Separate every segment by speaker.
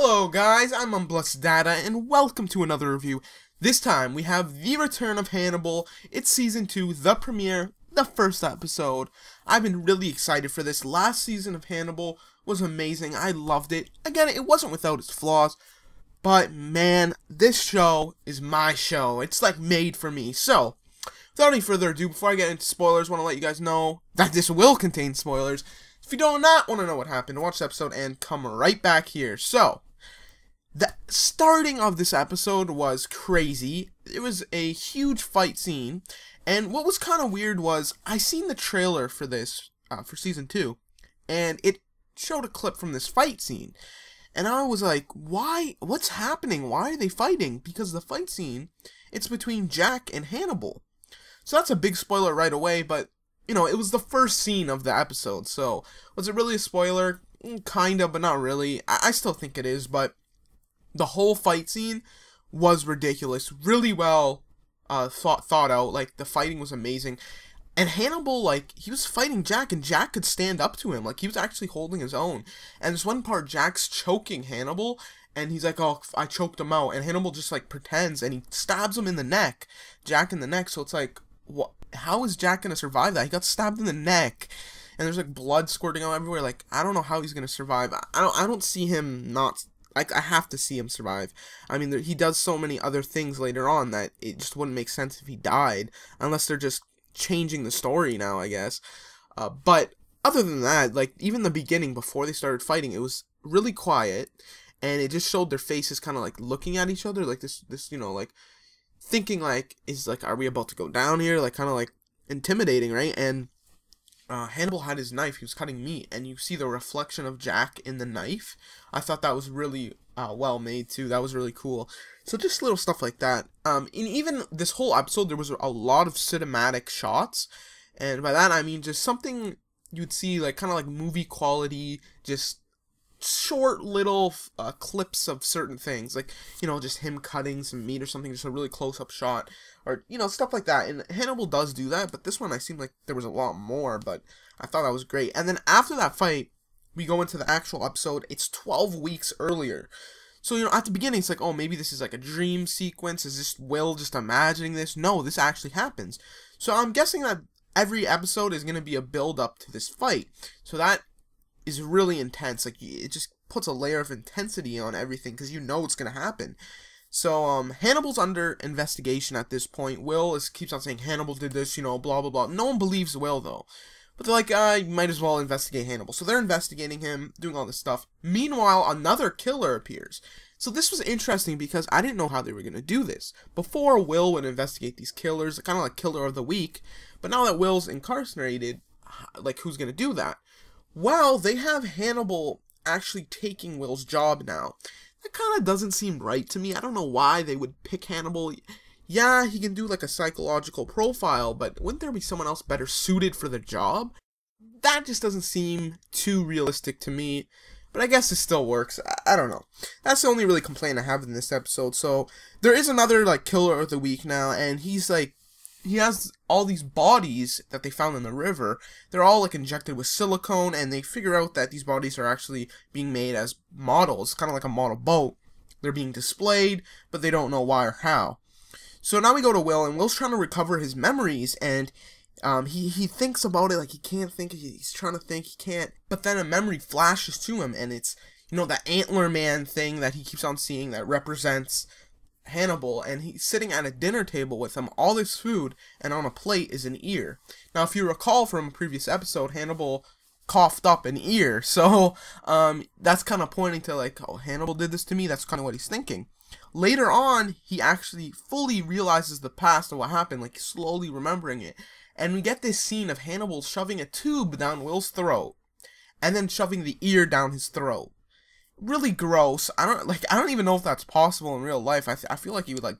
Speaker 1: Hello guys, I'm Unblessed Data, and welcome to another review. This time, we have The Return of Hannibal. It's Season 2, the premiere, the first episode. I've been really excited for this. Last season of Hannibal was amazing. I loved it. Again, it wasn't without its flaws, but man, this show is my show. It's like made for me. So, without any further ado, before I get into spoilers, I want to let you guys know that this will contain spoilers. If you do not want to know what happened, watch the episode and come right back here. So, the starting of this episode was crazy. It was a huge fight scene, and what was kind of weird was I seen the trailer for this, for Season 2, and it showed a clip from this fight scene. And I was like, why? What's happening? Why are they fighting? Because the fight scene, it's between Jack and Hannibal. So that's a big spoiler right away, but you know, it was the first scene of the episode, so was it really a spoiler? Kinda, but not really. I still think it is, but the whole fight scene was ridiculous. Really well thought out. Like, the fighting was amazing. And Hannibal, like, he was fighting Jack, and Jack could stand up to him. Like, he was actually holding his own. And there's one part, Jack's choking Hannibal, and he's like, oh, I choked him out. And Hannibal just, like, pretends, and he stabs him in the neck. Jack in the neck, so it's like, what? How is Jack gonna survive that? He got stabbed in the neck, and there's like blood squirting out everywhere. Like, I don't know how he's gonna survive. I don't see him not. Like, I have to see him survive. I mean, he does so many other things later on that it just wouldn't make sense if he died, unless they're just changing the story now, I guess. But other than that, like, even the beginning before they started fighting, it was really quiet, and it just showed their faces kind of like looking at each other, like this, you know, like, thinking like, are we about to go down here? Like, kind of like intimidating, right? And Hannibal had his knife. He was cutting meat, and you see the reflection of Jack in the knife. I thought that was really well made too. That was really cool. So just little stuff like that. And even this whole episode, there was a lot of cinematic shots, and by that I mean just something you'd see like kind of like movie quality, just short little clips of certain things, like, you know, just him cutting some meat or something, just a really close-up shot, or, you know, stuff like that. And Hannibal does do that, but this one I seemed like there was a lot more, but I thought that was great. And then after that fight, we go into the actual episode. It's 12 weeks earlier. So, you know, at the beginning, it's like, oh, maybe this is like a dream sequence. Is this Will just imagining this? No, this actually happens. So I'm guessing that every episode is going to be a build-up to this fight. So that is really intense. Like, it just puts a layer of intensity on everything, because you know it's gonna happen. So Hannibal's under investigation at this point. Will keeps on saying Hannibal did this, you know, blah blah blah. No one believes Will though, but they're like, you might as well investigate Hannibal. So they're investigating him, doing all this stuff. Meanwhile, another killer appears. So this was interesting because I didn't know how they were gonna do this. Before, Will would investigate these killers, kind of like Killer of the Week, but now that Will's incarcerated, like, who's gonna do that? Well, they have Hannibal actually taking Will's job now. That kind of doesn't seem right to me. I don't know why they would pick Hannibal. Yeah, he can do like a psychological profile, but wouldn't there be someone else better suited for the job? That just doesn't seem too realistic to me, but I guess it still works. I don't know. That's the only really complaint I have in this episode. So, there is another, like, Killer of the Week now, and he's like, he has all these bodies that they found in the river. They're all like injected with silicone, and they figure out that these bodies are actually being made as models, kind of like a model boat. They're being displayed, but they don't know why or how. So now we go to Will, and Will's trying to recover his memories, and he thinks about it, like, he can't think, he's trying to think, he can't, but then a memory flashes to him, and it's, you know, that antler man thing that he keeps on seeing that represents Hannibal, and he's sitting at a dinner table with him, all this food, and on a plate is an ear. Now, if you recall from a previous episode, Hannibal coughed up an ear, so that's kind of pointing to, like, oh, Hannibal did this to me. That's kind of what he's thinking. Later on, he actually fully realizes the past of what happened, like, slowly remembering it, and we get this scene of Hannibal shoving a tube down Will's throat, and then shoving the ear down his throat. Really gross. I don't even know if that's possible in real life. I feel like he would, like,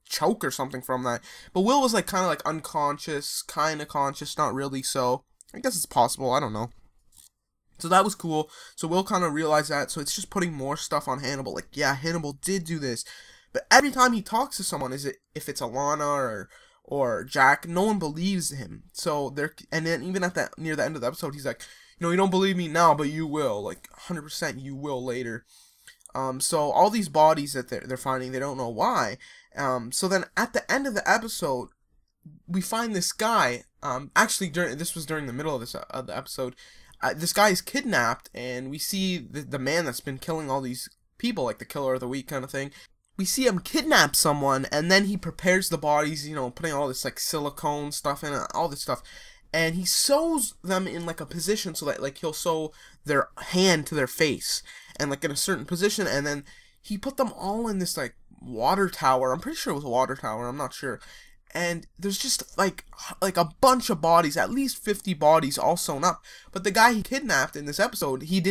Speaker 1: choke or something from that. But Will was, like, kind of, like, unconscious, kind of conscious, not really, so I guess it's possible. I don't know. So that was cool. So Will kind of realized that, so it's just putting more stuff on Hannibal. Like, yeah, Hannibal did do this. But every time he talks to someone, if it's Alana or Jack, no one believes him. So and then even near the end of the episode, he's like, you know, you don't believe me now, but you will. Like, 100% you will later. So all these bodies that they're finding, they don't know why. So then at the end of the episode, we find this guy. Actually, this was during the middle of the episode. This guy is kidnapped, and we see the man that's been killing all these people, like the killer of the week kind of thing. We see him kidnap someone, and then he prepares the bodies, you know, putting all this like silicone stuff in it, all this stuff, and he sews them in like a position so that like he'll sew their hand to their face and like in a certain position, and then he put them all in this like water tower. I'm pretty sure it was a water tower. I'm not sure. And there's just like a bunch of bodies, at least 50 bodies all sewn up. But the guy he kidnapped in this episode, he's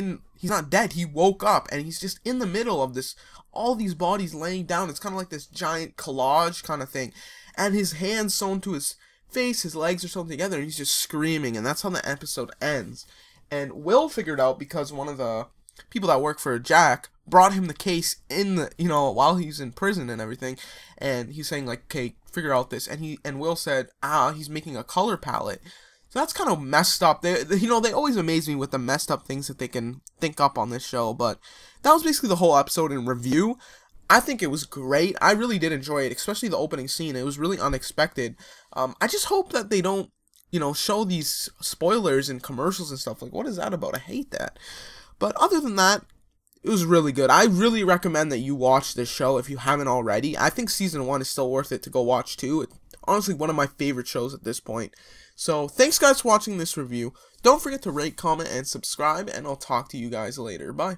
Speaker 1: not dead. He woke up and he's just in the middle of this, all these bodies laying down. It's kind of like this giant collage kind of thing. And his hands sewn to his face, his legs are sewn together, and he's just screaming. And that's how the episode ends. And Will figured out, because one of the people that work for Jack brought him the case in the, you know, while he's in prison and everything, and he's saying like, okay, figure out this, and Will said, he's making a color palette. So that's kind of messed up. They always amaze me with the messed up things that they can think up on this show. But that was basically the whole episode in review. I think it was great. I really did enjoy it, especially the opening scene. It was really unexpected. I just hope that they don't, you know, show these spoilers and commercials and stuff. Like, what is that about? I hate that. But other than that, it was really good. I really recommend that you watch this show if you haven't already. I think season 1 is still worth it to go watch too. It's honestly one of my favorite shows at this point. So thanks guys for watching this review. Don't forget to rate, comment, and subscribe, and I'll talk to you guys later. Bye.